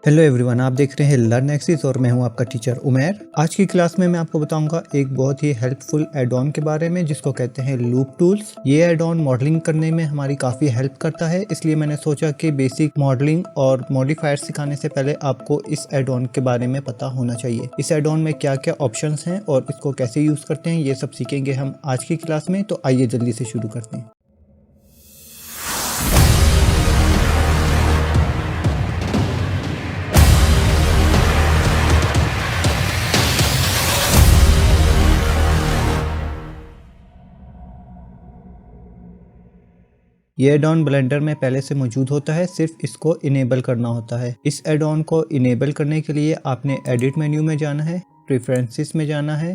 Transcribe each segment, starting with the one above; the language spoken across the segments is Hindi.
हेलो एवरीवन, आप देख रहे हैं लर्न एक्सिस और मैं हूं आपका टीचर उमेर। आज की क्लास में मैं आपको बताऊंगा एक बहुत ही हेल्पफुल एड ऑन के बारे में जिसको कहते हैं लूप टूल्स। ये एड ऑन मॉडलिंग करने में हमारी काफ़ी हेल्प करता है, इसलिए मैंने सोचा कि बेसिक मॉडलिंग और मॉडिफायर सिखाने से पहले आपको इस एड ऑन के बारे में पता होना चाहिए। इस एड ऑन में क्या क्या ऑप्शंस हैं और इसको कैसे यूज़ करते हैं ये सब सीखेंगे हम आज की क्लास में। तो आइए जल्दी से शुरू करते हैं। ये एड ऑन ब्लेंडर में पहले से मौजूद होता है, सिर्फ इसको इनेबल करना होता है। इस एड ऑन को इनेबल करने के लिए आपने एडिट मेन्यू में जाना है, प्रेफरेंसेस में जाना है,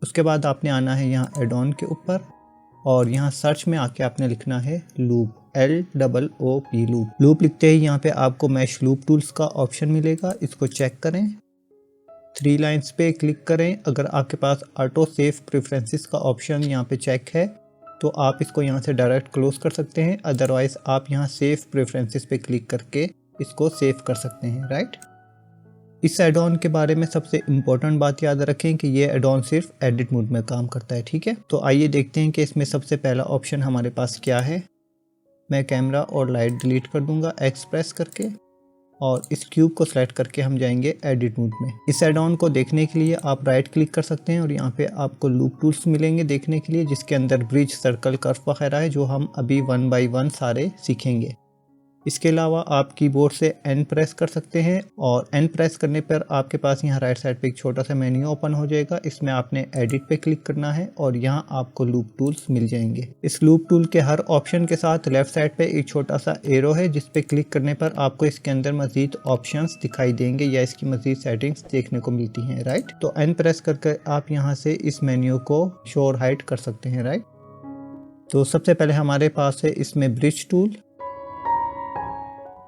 उसके बाद आपने आना है यहाँ एड ऑन के ऊपर और यहाँ सर्च में आके आपने लिखना है लूप, LOOP लूप। लूप लिखते ही यहाँ पे आपको मैश लूप टूल्स का ऑप्शन मिलेगा, इसको चेक करें, 3 लाइन्स पे क्लिक करें। अगर आपके पास ऑटो सेव प्रेफरेंसेस का ऑप्शन यहाँ पे चेक है तो आप इसको यहाँ से डायरेक्ट क्लोज कर सकते हैं, अदरवाइज आप यहाँ सेव प्रेफरेंसेस पे क्लिक करके इसको सेव कर सकते हैं, राइट। इस एड ऑन के बारे में सबसे इम्पोर्टेंट बात याद रखें कि ये एड ऑन सिर्फ एडिट मोड में काम करता है, ठीक है। तो आइए देखते हैं कि इसमें सबसे पहला ऑप्शन हमारे पास क्या है। मैं कैमरा और लाइट डिलीट कर दूंगा एक्स प्रेस करके और इस क्यूब को सेलेक्ट करके हम जाएंगे एडिट मोड में। इस एड ऑन को देखने के लिए आप राइट क्लिक कर सकते हैं और यहाँ पे आपको लूप टूल्स मिलेंगे देखने के लिए, जिसके अंदर ब्रिज, सर्कल, कर्व वगैरह है जो हम अभी 1 बाय 1 सारे सीखेंगे। इसके अलावा आप कीबोर्ड से N प्रेस कर सकते हैं और N प्रेस करने पर आपके पास यहाँ राइट साइड पे एक छोटा सा मेन्यू ओपन हो जाएगा। इसमें आपने एडिट पे क्लिक करना है और यहाँ आपको लूप टूल्स मिल जाएंगे। इस लूप टूल के हर ऑप्शन के साथ लेफ्ट साइड पे एक छोटा सा एरो है जिस पे क्लिक करने पर आपको इसके अंदर मजीद ऑप्शंस दिखाई देंगे या इसकी मजीद सेटिंग्स देखने को मिलती हैं, राइट। तो N प्रेस करके आप यहाँ से इस मेन्यू को शो और हाइड कर सकते हैं, राइट। तो सबसे पहले हमारे पास है इसमें ब्रिज टूल।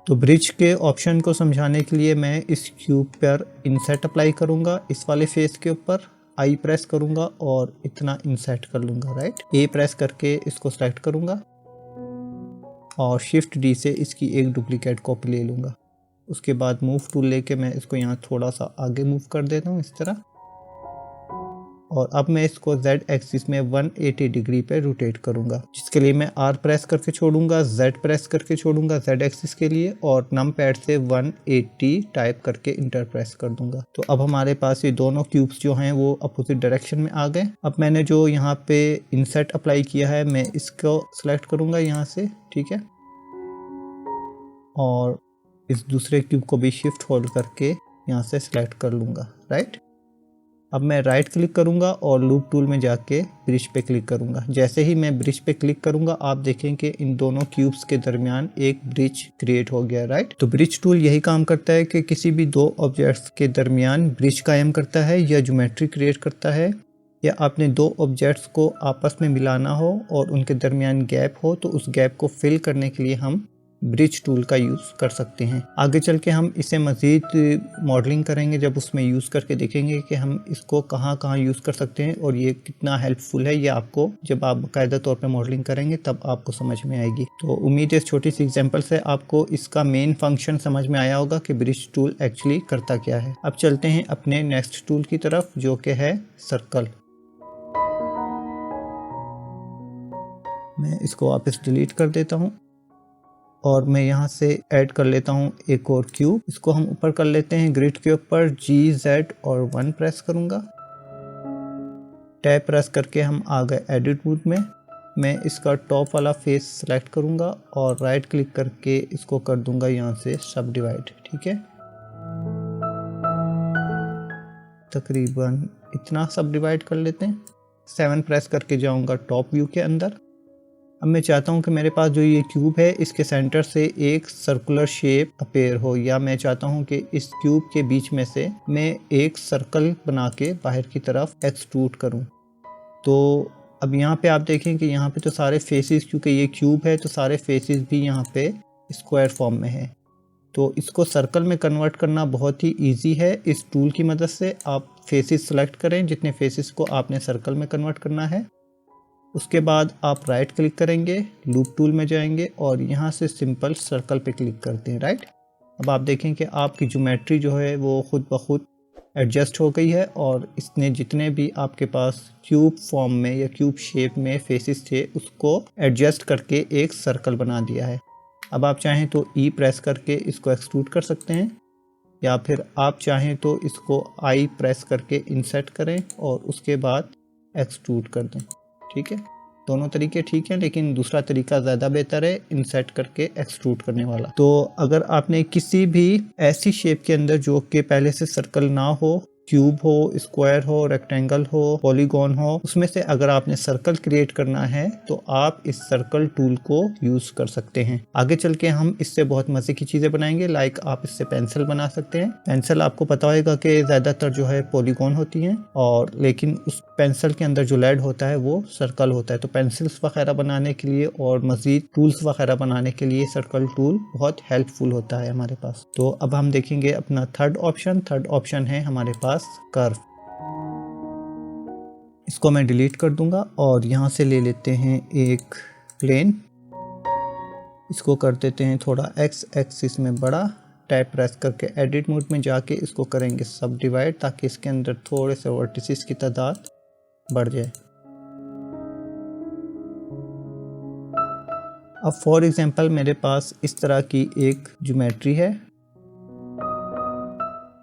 तो ब्रिज के ऑप्शन को समझाने के लिए मैं इस क्यूब पर इंसर्ट अप्लाई करूंगा, इस वाले फेस के ऊपर आई प्रेस करूंगा और इतना इंसर्ट कर लूंगा, राइट। ए प्रेस करके इसको सेलेक्ट करूंगा और शिफ्ट डी से इसकी एक डुप्लीकेट कॉपी ले लूंगा। उसके बाद मूव टूल लेके मैं इसको यहाँ थोड़ा सा आगे मूव कर देता हूँ इस तरह, और अब मैं इसको Z एक्सिस में 180 डिग्री पे रोटेट करूंगा, जिसके लिए मैं R प्रेस करके छोड़ूंगा, Z प्रेस करके छोड़ूंगा Z एक्सिस के लिए और नम पैड से 180 टाइप करके इंटर प्रेस कर दूंगा। तो अब हमारे पास ये दोनों क्यूब्स जो हैं वो अपोजिट डायरेक्शन में आ गए। अब मैंने जो यहाँ पे इंसर्ट अप्लाई किया है मैं इसको सिलेक्ट करूंगा यहाँ से, ठीक है, और इस दूसरे क्यूब को भी शिफ्ट होल्ड करके यहाँ से सिलेक्ट कर लूंगा, राइट। अब मैं राइट क्लिक करूंगा और लूप टूल में जाके ब्रिज पे क्लिक करूंगा। जैसे ही मैं ब्रिज पे क्लिक करूंगा आप देखें कि इन दोनों क्यूब्स के दरमियान एक ब्रिज क्रिएट हो गया, राइट। तो ब्रिज टूल यही काम करता है कि किसी भी दो ऑब्जेक्ट्स के दरमियान ब्रिज कायम करता है या ज्योमेट्री क्रिएट करता है, या आपने दो ऑब्जेक्ट्स को आपस में मिलाना हो और उनके दरमियान गैप हो तो उस गैप को फिल करने के लिए हम ब्रिज टूल का यूज़ कर सकते हैं। आगे चल के हम इसे मज़ीद मॉडलिंग करेंगे जब उसमें यूज़ करके देखेंगे कि हम इसको कहाँ कहाँ यूज़ कर सकते हैं और ये कितना हेल्पफुल है। ये आपको जब आप बाकायदा तौर पे मॉडलिंग करेंगे तब आपको समझ में आएगी। तो उम्मीद है इस छोटी सी एग्जांपल से आपको इसका मेन फंक्शन समझ में आया होगा कि ब्रिज टूल एक्चुअली करता क्या है। अब चलते हैं अपने नेक्स्ट टूल की तरफ जो कि है सर्कल। मैं इसको वापस डिलीट कर देता हूँ और मैं यहाँ से ऐड कर लेता हूँ एक और क्यूब। इसको हम ऊपर कर लेते हैं ग्रिड के ऊपर, GZ और 1 प्रेस करूँगा। टैब प्रेस करके हम आ गए एडिट मोड में। मैं इसका टॉप वाला फेस सेलेक्ट करूँगा और राइट क्लिक करके इसको कर दूँगा यहाँ से सब डिवाइड, ठीक है। तकरीबन इतना सब डिवाइड कर लेते हैं। 7 प्रेस करके जाऊँगा टॉप व्यू के अंदर। अब मैं चाहता हूं कि मेरे पास जो ये क्यूब है इसके सेंटर से एक सर्कुलर शेप अपेयर हो, या मैं चाहता हूं कि इस क्यूब के बीच में से मैं एक सर्कल बना के बाहर की तरफ एक्सट्रूड करूं। तो अब यहाँ पे आप देखें कि यहाँ पे तो सारे फेसेस, क्योंकि ये क्यूब है तो सारे फेसेस भी यहाँ पे स्क्वायर फॉर्म में है। तो इसको सर्कल में कन्वर्ट करना बहुत ही ईजी है। इस टूल की मदद से आप फेसेस सेलेक्ट करें, जितने फेसेस को आपने सर्कल में कन्वर्ट करना है। उसके बाद आप राइट क्लिक करेंगे, लूप टूल में जाएंगे और यहाँ से सिंपल सर्कल पे क्लिक करते हैं, राइट। अब आप देखें कि आपकी ज्योमेट्री जो है वो खुद ब खुद एडजस्ट हो गई है और इसने जितने भी आपके पास क्यूब फॉर्म में या क्यूब शेप में फेसेस थे उसको एडजस्ट करके एक सर्कल बना दिया है। अब आप चाहें तो ई प्रेस करके इसको एक्सट्रूड कर सकते हैं या फिर आप चाहें तो इसको आई प्रेस करके इंसर्ट करें और उसके बाद एक्सट्रूड कर दें। ठीक है, दोनों तरीके ठीक हैं, लेकिन दूसरा तरीका ज़्यादा बेहतर है, इंसर्ट करके एक्सट्रूड करने वाला। तो अगर आपने किसी भी ऐसी शेप के अंदर जो कि पहले से सर्कल ना हो, क्यूब हो, स्क्वायर हो, रेक्टेंगल हो, पॉलीगॉन हो, उसमें से अगर आपने सर्कल क्रिएट करना है तो आप इस सर्कल टूल को यूज कर सकते हैं। आगे चल के हम इससे बहुत मजे की चीजें बनाएंगे, लाइक आप इससे पेंसिल बना सकते हैं। पेंसिल आपको पता होगा कि ज्यादातर जो है पॉलीगॉन होती हैं, और लेकिन उस पेंसिल के अंदर जो लेड होता है वो सर्कल होता है। तो पेंसिल्स वगैरह बनाने के लिए और मजीद टूल्स वगैरह बनाने के लिए सर्कल टूल बहुत हेल्पफुल होता है हमारे पास। तो अब हम देखेंगे अपना थर्ड ऑप्शन है हमारे पास कर्व। इसको मैं डिलीट कर दूंगा और यहां से ले लेते हैं एक प्लेन, इसको कर देते हैं थोड़ा एक्स एक्सिस में बड़ा, टैप प्रेस करके एडिट मोड में जाके इसको करेंगे सब डिवाइड, ताकि इसके अंदर थोड़े से वर्टिसेस की तादाद बढ़ जाए। अब फॉर एग्जांपल मेरे पास इस तरह की एक ज्योमेट्री है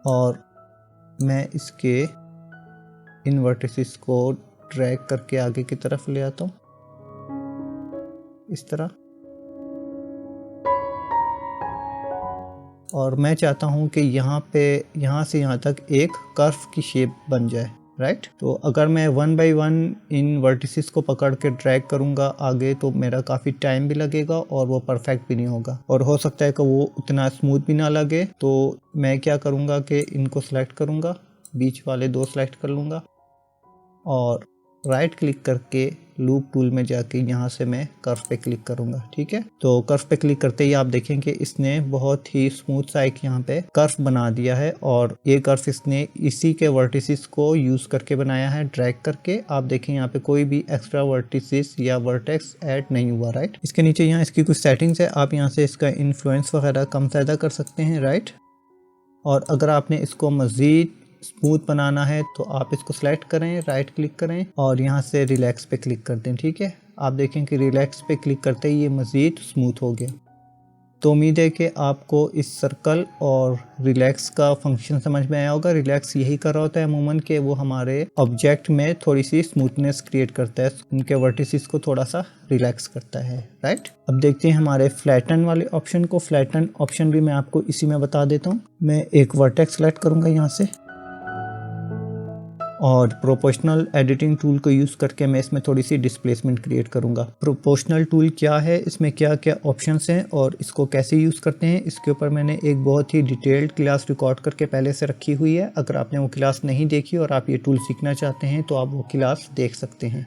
और मैं इसके इन वर्टिसेस को ड्रैग करके आगे की तरफ ले आता हूँ इस तरह, और मैं चाहता हूँ कि यहाँ से यहाँ तक एक कर्व की शेप बन जाए, राइट। तो अगर मैं 1 बाय 1 इन वर्टिसेस को पकड़ के ड्रैग करूँगा आगे तो मेरा काफ़ी टाइम भी लगेगा और वो परफेक्ट भी नहीं होगा, और हो सकता है कि वो उतना स्मूथ भी ना लगे। तो मैं क्या करूँगा कि इनको सेलेक्ट करूँगा, बीच वाले दो सेलेक्ट कर लूँगा और राइट क्लिक करके लूप टूल में जाके यहाँ से मैं कर्व पे क्लिक करूँगा। ठीक है, तो कर्व पे क्लिक करते ही आप देखेंगे इसने बहुत ही स्मूथ सा एक यहाँ पे कर्व बना दिया है, और ये कर्व इसने इसी के वर्टिसेस को यूज करके बनाया है, ड्रैग करके। आप देखें यहाँ पे कोई भी एक्स्ट्रा वर्टिसेस या वर्टेक्स ऐड नहीं हुआ, राइट। इसके नीचे यहाँ इसकी कुछ सेटिंग्स है, आप यहाँ से इसका इन्फ्लुएंस वगैरह कम ज़्यादा कर सकते हैं, राइट। और अगर आपने इसको मज़ीद स्मूथ बनाना है तो आप इसको सेलेक्ट करें, राइट क्लिक करें और यहाँ से रिलैक्स पे क्लिक कर दें। ठीक है, आप देखें कि रिलैक्स पे क्लिक करते ही ये मज़ीद स्मूथ हो गया। तो उम्मीद है कि आपको इस सर्कल और रिलैक्स का फंक्शन समझ में आया होगा। रिलैक्स यही कर रहा होता है अमूमन कि वो हमारे ऑब्जेक्ट में थोड़ी सी स्मूथनेस क्रिएट करता है, उनके वर्टिसेस को थोड़ा सा रिलैक्स करता है, राइट। अब देखते हैं हमारे फ्लैटन वाले ऑप्शन को। फ्लैटन ऑप्शन भी मैं आपको इसी में बता देता हूँ। मैं एक वर्टेक्स सेलेक्ट करूँगा यहाँ से और प्रोपोर्शनल एडिटिंग टूल को यूज़ करके मैं इसमें थोड़ी सी डिस्प्लेसमेंट क्रिएट करूंगा। प्रोपोर्शनल टूल क्या है, इसमें क्या क्या ऑप्शंस हैं और इसको कैसे यूज़ करते हैं, इसके ऊपर मैंने एक बहुत ही डिटेल्ड क्लास रिकॉर्ड करके पहले से रखी हुई है। अगर आपने वो क्लास नहीं देखी और आप ये टूल सीखना चाहते हैं तो आप वो क्लास देख सकते हैं।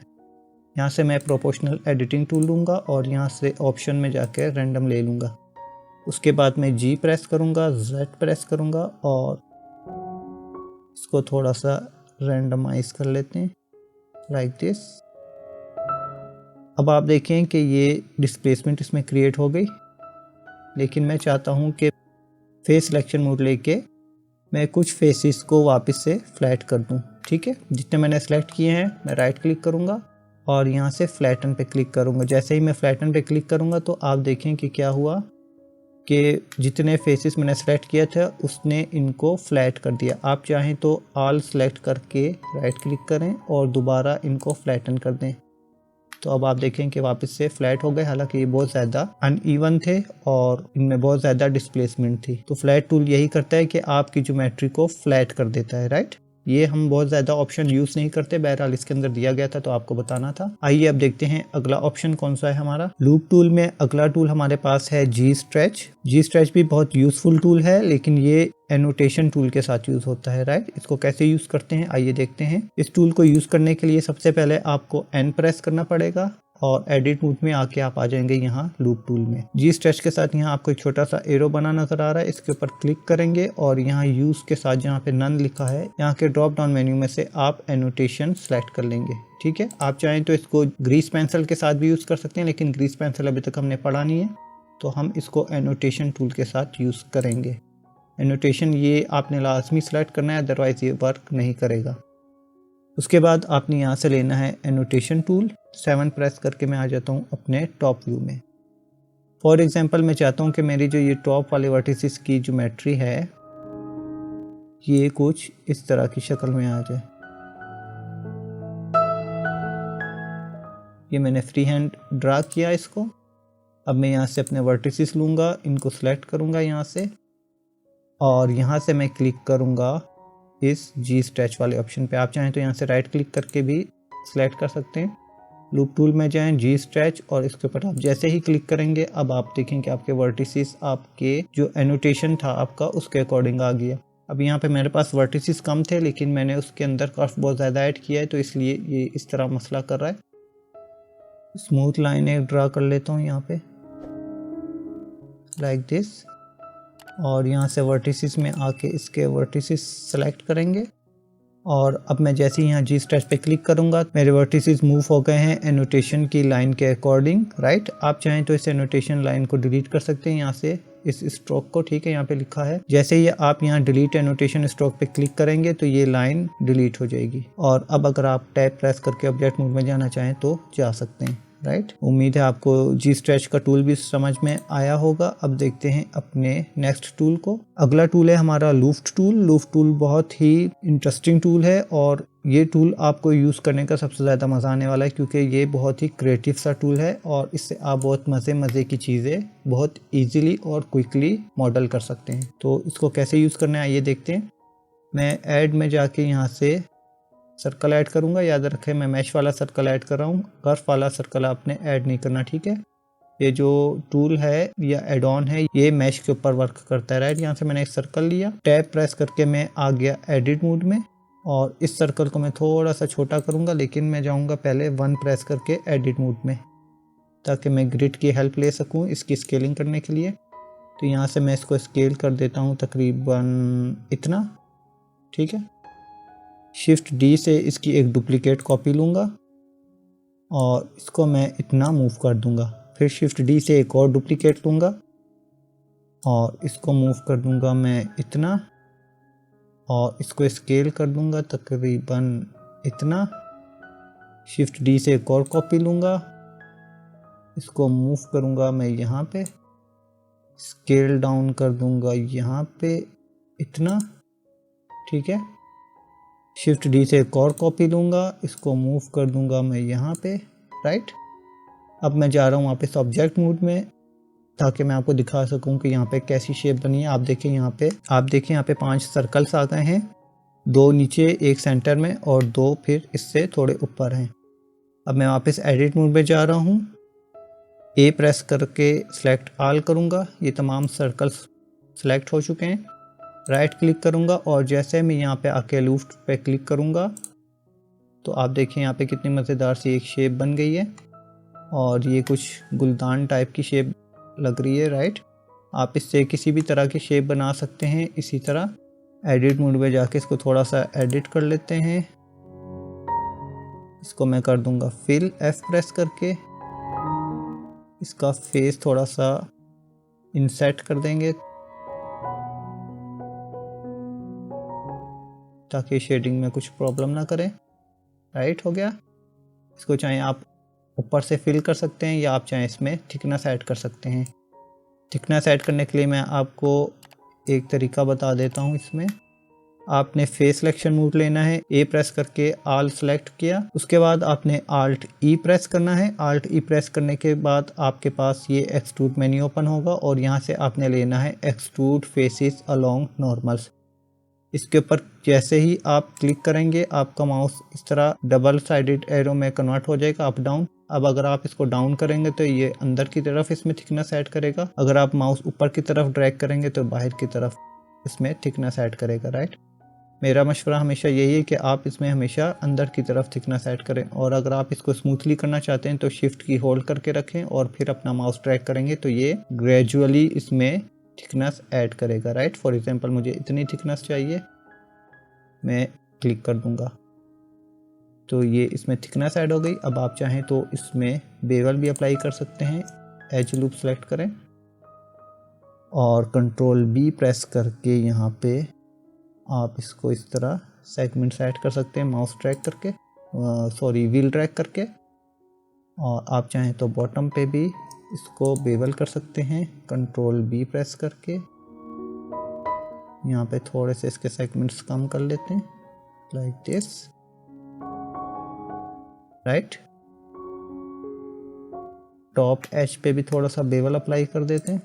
यहाँ से मैं प्रोपोर्शनल एडिटिंग टूल लूँगा और यहाँ से ऑप्शन में जाकर रैंडम ले लूँगा। उसके बाद मैं जी प्रेस करूँगा, जेड प्रेस करूँगा और इसको थोड़ा सा रैंडमाइज कर लेते हैं लाइक दिस। अब आप देखें कि ये डिस्प्लेसमेंट इसमें क्रिएट हो गई, लेकिन मैं चाहता हूँ कि फेस सिलेक्शन मोड लेके मैं कुछ फेसेस को वापस से फ्लैट कर दूँ। ठीक है, जितने मैंने सेलेक्ट किए हैं मैं राइट क्लिक करूँगा और यहाँ से फ्लैटन पे क्लिक करूँगा। जैसे ही मैं फ्लैटन पे क्लिक करूँगा तो आप देखें कि क्या हुआ कि जितने फेसेस मैंने सेलेक्ट किया था उसने इनको फ्लैट कर दिया। आप चाहें तो ऑल सेलेक्ट करके राइट क्लिक करें और दोबारा इनको फ्लैटन कर दें, तो अब आप देखें कि वापस से फ्लैट हो गए। हालांकि ये बहुत ज़्यादा अनइवन थे और इनमें बहुत ज़्यादा डिस्प्लेसमेंट थी। तो फ्लैट टूल यही करता है कि आपकी ज्योमेट्री को फ्लैट कर देता है, राइट। ये हम बहुत ज़्यादा ऑप्शन यूज़ नहीं करते, बहरहाल इसके अंदर दिया गया था तो आपको बताना था। आइए अब देखते हैं अगला ऑप्शन कौन सा है हमारा। लूप टूल में अगला टूल हमारे पास है जी स्ट्रेच। जी स्ट्रेच भी बहुत यूज़फुल टूल है, लेकिन ये एनोटेशन टूल के साथ यूज़ होता है, राइट। इसको कैसे यूज़ करते हैं आइए देखते हैं। इस टूल को यूज़ करने के लिए सबसे पहले आपको एन प्रेस करना पड़ेगा और एडिट मोड में आके आप आ जाएंगे यहाँ लूप टूल में। जी स्ट्रेच के साथ यहाँ आपको एक छोटा सा एरो बना नजर आ रहा है, इसके ऊपर क्लिक करेंगे और यहाँ यूज के साथ जहाँ पे नन लिखा है यहाँ के ड्रॉप डाउन मेन्यू में से आप एनोटेशन सेलेक्ट कर लेंगे। ठीक है, आप चाहें तो इसको ग्रीस पेंसिल के साथ भी यूज कर सकते हैं, लेकिन ग्रीस पेंसिल अभी तक हमने पढ़ा नहीं है। तो हम इसको एनोटेशन टूल के साथ यूज़ करेंगे। एनोटेशन ये आपने लाजमी सेलेक्ट करना है, अदरवाइज़ ये वर्क नहीं करेगा। उसके बाद आपने यहाँ से लेना है एनोटेशन टूल। 7 प्रेस करके मैं आ जाता हूँ अपने टॉप व्यू में। फॉर एग्जांपल मैं चाहता हूँ कि मेरी जो ये टॉप वाले वर्टिसेस की ज्योमेट्री है ये कुछ इस तरह की शक्ल में आ जाए। ये मैंने फ्री हैंड ड्रा किया इसको। अब मैं यहाँ से अपने वर्टिसेस लूँगा, इनको सेलेक्ट करूँगा यहाँ से, और यहाँ से मैं क्लिक करूँगा इस जी स्ट्रेच वाले ऑप्शन पे। आप चाहें तो यहाँ से राइट क्लिक करके भी सिलेक्ट कर सकते हैं। लूप टूल में जाएं, जी स्ट्रेच, और इसके ऊपर आप जैसे ही क्लिक करेंगे अब आप देखें कि आपके वर्टिसेस आपके जो एनोटेशन था आपका उसके अकॉर्डिंग आ गया। अब यहाँ पे मेरे पास वर्टिसेस कम थे लेकिन मैंने उसके अंदर कर्व बहुत ज़्यादा ऐड किया है, तो इसलिए ये इस तरह मसला कर रहा है। स्मूथ लाइन एक ड्रा कर लेता हूँ यहाँ पे लाइक दिस, और यहाँ से वर्टिसेस में आके इसके वर्टिसेस सेलेक्ट करेंगे। और अब मैं जैसे ही यहाँ जी स्ट्रेच पे क्लिक करूँगा मेरे वर्टिसेस मूव हो गए हैं एनोटेशन की लाइन के अकॉर्डिंग, राइट। आप चाहें तो इस एनोटेशन लाइन को डिलीट कर सकते हैं यहाँ से, इस स्ट्रोक को, ठीक है। यहाँ पे लिखा है जैसे ही आप यहाँ डिलीट एनोटेशन स्ट्रोक पे क्लिक करेंगे तो ये लाइन डिलीट हो जाएगी। और अब अगर आप टैब प्रेस करके ऑब्जेक्ट मोड में जाना चाहें तो जा सकते हैं, राइट। उम्मीद है आपको जी स्ट्रेच का टूल भी समझ में आया होगा। अब देखते हैं अपने नेक्स्ट टूल को। अगला टूल है हमारा लूफ्ट टूल। लूफ्ट टूल बहुत ही इंटरेस्टिंग टूल है और ये टूल आपको यूज़ करने का सबसे ज़्यादा मज़ा आने वाला है क्योंकि ये बहुत ही क्रिएटिव सा टूल है और इससे आप बहुत मज़े की चीज़ें बहुत ईजिली और क्विकली मॉडल कर सकते हैं। तो इसको कैसे यूज़ करना है आइए देखते हैं। मैं ऐड में जाके यहाँ से सर्कल ऐड करूंगा। याद रखें मैं मैश वाला सर्कल ऐड कर रहा हूँ, कर्व वाला सर्कल आपने ऐड नहीं करना, ठीक है। ये जो टूल है या एड ऑन है ये मैश के ऊपर वर्क करता है, राइट। यहाँ से मैंने एक सर्कल लिया, टैब प्रेस करके मैं आ गया एडिट मोड में और इस सर्कल को मैं थोड़ा सा छोटा करूंगा, लेकिन मैं जाऊंगा पहले 1 प्रेस करके एडिट मोड में ताकि मैं ग्रिड की हेल्प ले सकूँ इसकी स्केलिंग करने के लिए। तो यहाँ से मैं इसको स्केल कर देता हूँ तकरीबन इतना, ठीक है। शिफ्ट डी से इसकी एक डुप्लीकेट कॉपी लूँगा और इसको मैं इतना मूव कर दूँगा। फिर शिफ्ट डी से एक और डुप्लीकेट लूँगा और इसको मूव कर दूँगा मैं इतना और इसको स्केल कर दूँगा तकरीबन इतना। शिफ्ट डी से एक और कॉपी लूँगा, इसको मूव करूँगा मैं यहाँ पे, स्केल डाउन कर दूँगा यहाँ पे इतना, ठीक है। शिफ्ट डी से एक और कॉपी लूँगा, इसको मूव कर दूँगा मैं यहाँ पे, राइट। अब मैं जा रहा हूँ वापस ऑब्जेक्ट मोड में ताकि मैं आपको दिखा सकूँ कि यहाँ पे कैसी शेप बनी है। आप देखिए यहाँ पे 5 सर्कल्स आ गए हैं, 2 नीचे, 1 सेंटर में और 2 फिर इससे थोड़े ऊपर हैं। अब मैं वापस एडिट मोड में जा रहा हूँ, ए प्रेस करके सेलेक्ट ऑल करूँगा, ये तमाम सर्कल्स सेलेक्ट हो चुके हैं। राइट क्लिक करूँगा और जैसे मैं यहाँ पे आके लूफ्ट पे क्लिक करूँगा तो आप देखिए यहाँ पे कितनी मज़ेदार सी एक शेप बन गई है और ये कुछ गुलदान टाइप की शेप लग रही है, राइट। आप इससे किसी भी तरह की शेप बना सकते हैं। इसी तरह एडिट मोड में जाके इसको थोड़ा सा एडिट कर लेते हैं। इसको मैं कर दूँगा फिल, एफ प्रेस करके इसका फेस थोड़ा सा इंसेट कर देंगे ताकि शेडिंग में कुछ प्रॉब्लम ना करे, राइट। हो गया। इसको चाहे आप ऊपर से फिल कर सकते हैं या आप चाहें इसमें थिकनेस ऐड कर सकते हैं। थिकनेस ऐड करने के लिए मैं आपको एक तरीका बता देता हूं। इसमें आपने फेस सिलेक्शन मोड लेना है, ए प्रेस करके ऑल सेलेक्ट किया, उसके बाद आपने आल्ट ई प्रेस करना है। आल्ट ई प्रेस करने के बाद आपके पास ये एक्सट्रूड मेन्यू ओपन होगा और यहाँ से आपने लेना है एक्सट्रूड फेसेस अलोंग नॉर्मल्स। इसके ऊपर जैसे ही आप क्लिक करेंगे आपका माउस इस तरह डबल साइडेड एरो में कन्वर्ट हो जाएगा अप डाउन। अब अगर आप इसको डाउन करेंगे तो ये अंदर की तरफ इसमें थिकनेस ऐड करेगा, अगर आप माउस ऊपर की तरफ ड्रैग करेंगे तो बाहर की तरफ इसमें थिकनेस ऐड करेगा, राइट। मेरा मशवरा हमेशा यही है कि आप इसमें हमेशा अंदर की तरफ थिकनेस ऐड करें और अगर आप इसको स्मूथली करना चाहते हैं तो शिफ्ट की होल्ड करके रखें और फिर अपना माउस ड्रैग करेंगे तो ये ग्रेजुअली इसमें थिकनेस ऐड करेगा, राइट। फॉर एग्जांपल मुझे इतनी थिकनेस चाहिए, मैं क्लिक कर दूंगा तो ये इसमें थिकनेस ऐड हो गई। अब आप चाहें तो इसमें बेवल भी अप्लाई कर सकते हैं। एज लूप सेलेक्ट करें और कंट्रोल बी प्रेस करके यहाँ पे आप इसको इस तरह सेगमेंट सेट कर सकते हैं माउस ड्रैग करके, व्हील ड्रैग करके। और आप चाहें तो बॉटम पे भी इसको बेवल कर सकते हैं कंट्रोल बी प्रेस करके। यहाँ पे थोड़े से इसके सेगमेंट्स कम कर लेते हैं like this, right. Top edge पे भी थोड़ा सा बेवल अप्लाई कर देते हैं।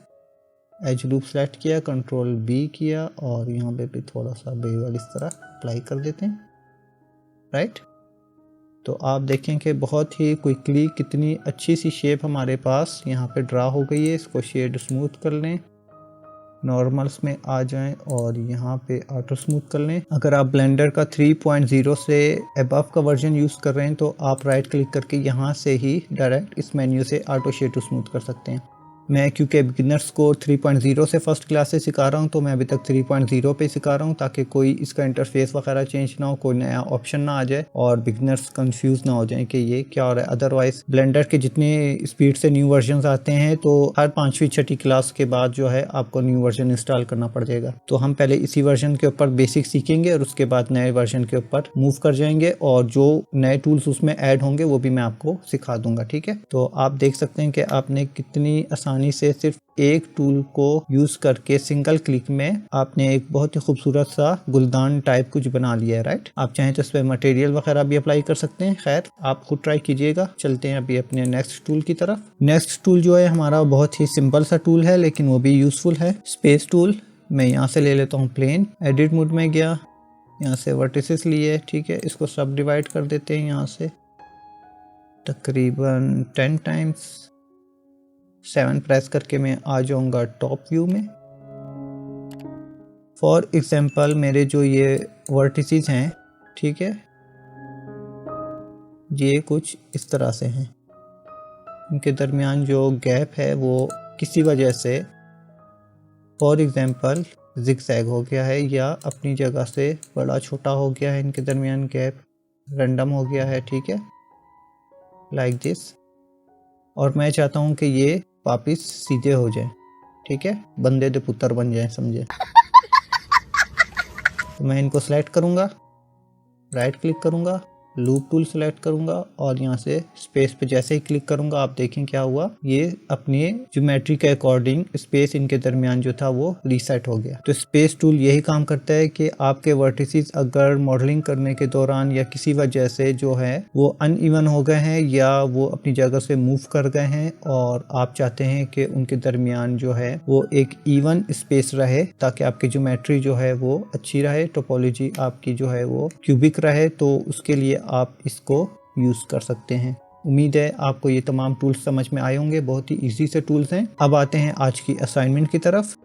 एज लूप सेलेक्ट किया, कंट्रोल बी किया और यहाँ पे भी थोड़ा सा बेवल इस तरह अप्लाई कर देते हैं, राइट। तो आप देखें कि बहुत ही क्विकली कितनी अच्छी सी शेप हमारे पास यहाँ पे ड्रा हो गई है। इसको शेड स्मूथ कर लें, नॉर्मल्स में आ जाएं और यहाँ पे ऑटो स्मूथ कर लें। अगर आप ब्लेंडर का 3.0 से अबव का वर्जन यूज़ कर रहे हैं तो आप राइट क्लिक करके यहाँ से ही डायरेक्ट इस मेन्यू से ऑटो शेड टू स्मूथ कर सकते हैं। मैं क्योंकि बिगिनर्स को 3.0 से फर्स्ट क्लास से सिखा रहा हूँ तो मैं अभी तक 3.0 पे सिखा रहा हूँ, ताकि कोई इसका इंटरफेस वगैरह चेंज ना हो, कोई नया ऑप्शन ना आ जाए और बिगिनर्स कंफ्यूज ना हो जाए कि ये क्या हो रहा है। अदरवाइज ब्लेंडर के जितने स्पीड से न्यू वर्जन आते हैं तो हर 5वीं-6ठी क्लास के बाद जो है आपको न्यू वर्जन इंस्टॉल करना पड़ जाएगा। तो हम पहले इसी वर्जन के ऊपर बेसिक सीखेंगे और उसके बाद नए वर्जन के ऊपर मूव कर जाएंगे और जो नए टूल्स उसमें ऐड होंगे वो भी मैं आपको सिखा दूंगा, ठीक है। तो आप देख सकते हैं कि आपने कितनी आसानी से सिर्फ एक टूल को यूज करके सिंगल क्लिक में आपने एक बहुत ही खूबसूरत सा गुलदान टाइप कुछ बना लिया है, राइट। आप चाहें तो इस पर मटेरियल वगैरह भी अप्लाई कर सकते हैं, खैर आप खुद ट्राई कीजिएगा। चलते हैं अभी अपने नेक्स्ट टूल की तरफ। नेक्स्ट टूल जो है हमारा बहुत ही सिंपल सा टूल है लेकिन वो भी यूजफुल है, स्पेस टूल। मैं यहाँ से ले लेता हूँ प्लेन, एडिट मोड में गया, यहाँ से वर्टिसेस लिए, ठीक है। इसको सब डिवाइड कर देते हैं यहाँ से तकरीबन 10 टाइम्स। 7 प्रेस करके मैं आ जाऊंगा टॉप व्यू में। फॉर एग्जांपल मेरे जो ये वर्टिसेस हैं, ठीक है, ये कुछ इस तरह से हैं। इनके दरमियान जो गैप है वो किसी वजह से फॉर एग्जांपल जिगजैग हो गया है या अपनी जगह से बड़ा छोटा हो गया है। इनके दरमियान गैप रैंडम हो गया है, ठीक है, लाइक दिस। और मैं चाहता हूँ कि ये वापिस सीधे हो जाए, ठीक है, बंदे दे पुत्र बन जाए, समझे। तो मैं इनको सेलेक्ट करूंगा, राइट क्लिक करूंगा, लूप टूल सेलेक्ट करूंगा और यहाँ से स्पेस पे जैसे ही क्लिक करूंगा आप देखें क्या हुआ, ये अपने ज्योमेट्री के अकॉर्डिंग स्पेस इनके दरमियान जो था वो रीसेट हो गया। तो स्पेस टूल यही काम करता है कि आपके वर्टिसेस अगर मॉडलिंग करने के दौरान या किसी वजह से जो है वो अनइवन हो गए हैं या वो अपनी जगह से मूव कर गए हैं और आप चाहते हैं कि उनके दरमियान जो है वो एक इवन स्पेस रहे ताकि आपकी ज्योमेट्री जो है वो अच्छी रहे, टोपोलॉजी आपकी जो है वो क्यूबिक रहे, तो उसके लिए आप इसको यूज कर सकते हैं। उम्मीद है आपको ये तमाम टूल्स समझ में आए होंगे, बहुत ही इजी से टूल्स हैं। अब आते हैं आज की असाइनमेंट की तरफ।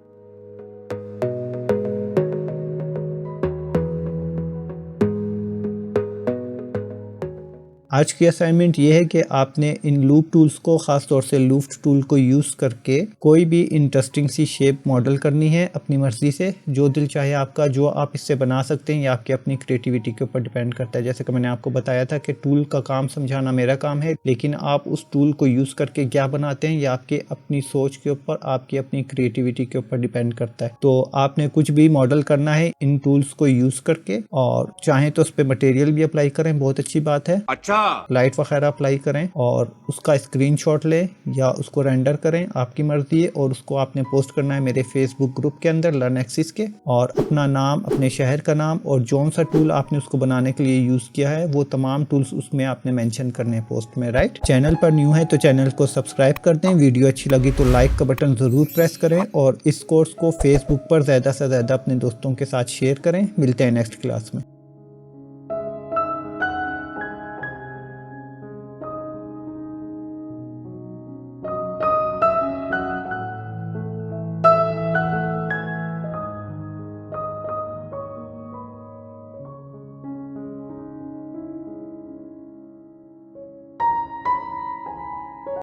आज की असाइनमेंट ये है कि आपने इन लूप टूल्स को, खास तौर से लूप टूल को यूज करके कोई भी इंटरेस्टिंग सी शेप मॉडल करनी है अपनी मर्जी से, जो दिल चाहे आपका, जो आप इससे बना सकते हैं, या आपकी अपनी क्रिएटिविटी के ऊपर डिपेंड करता है। जैसे कि मैंने आपको बताया था कि टूल का काम समझाना मेरा काम है, लेकिन आप उस टूल को यूज करके क्या बनाते हैं या आपके अपनी सोच के ऊपर, आपकी अपनी क्रिएटिविटी के ऊपर डिपेंड करता है। तो आपने कुछ भी मॉडल करना है इन टूल्स को यूज करके, और चाहे तो उस पर मटेरियल भी अप्लाई करें, बहुत अच्छी बात है। अच्छा, लाइट वगैरह अप्लाई करें और उसका स्क्रीनशॉट लें या उसको रेंडर करें, आपकी मर्जी है। और उसको आपने पोस्ट करना है मेरे फेसबुक ग्रुप के अंदर लर्न एक्सिस के, और अपना नाम, अपने शहर का नाम और जौन सा टूल आपने उसको बनाने के लिए यूज किया है वो तमाम टूल्स उसमें आपने मेंशन करने हैं पोस्ट में, राइट। चैनल पर न्यू है तो चैनल को सब्सक्राइब कर दें, वीडियो अच्छी लगी तो लाइक का बटन जरूर प्रेस करें और इस कोर्स को फेसबुक पर ज्यादा से ज्यादा अपने दोस्तों के साथ शेयर करें। मिलते हैं नेक्स्ट क्लास में।